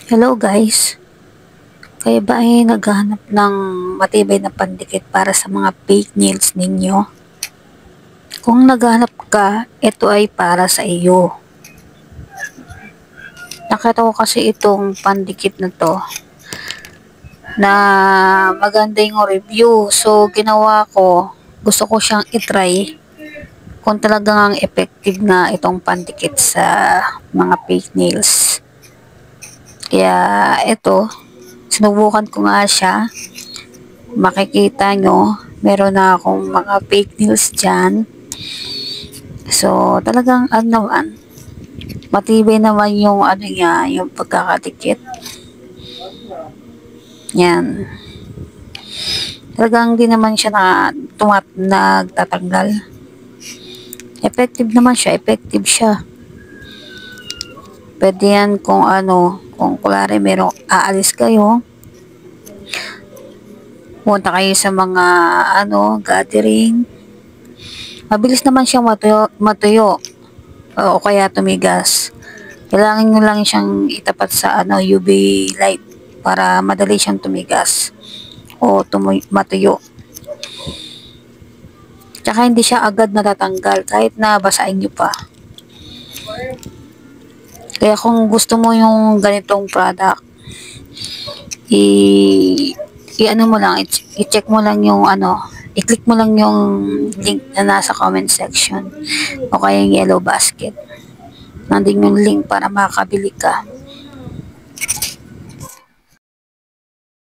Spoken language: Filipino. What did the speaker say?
Hello guys, kayo ba ay naghahanap ng matibay na pandikit para sa mga fake nails ninyo? Kung naghahanap ka, ito ay para sa iyo. Nakita ko kasi itong pandikit na to na maganda yung review. So ginawa ko, gusto ko siyang itry kung talagang effective nga itong pandikit sa mga fake nails. Kaya ito, sinubukan ko nga siya. Makikita nyo, meron na akong mga fake nails dyan. So, talagang ano naman, matibay naman yung ano niya, yung pagkakadikit. Yan. Talagang di naman siya nagtatanggal. Effective naman siya, effective siya. Pwede yan kung ano, kung kulari merong aalis kayo, punta kayo sa mga ano, gathering. Mabilis naman siyang matuyo o kaya tumigas. Kailangan nyo lang siyang itapat sa ano, UV light para madali siyang tumigas o matuyo. Tsaka hindi siya agad natatanggal kahit na basahin nyo pa. Kaya kung gusto mo yung ganitong product, i-ano mo lang, i-check mo lang yung ano, i-click mo lang yung link na nasa comment section o kaya yung yellow basket. Nandun yung link para makakabili ka.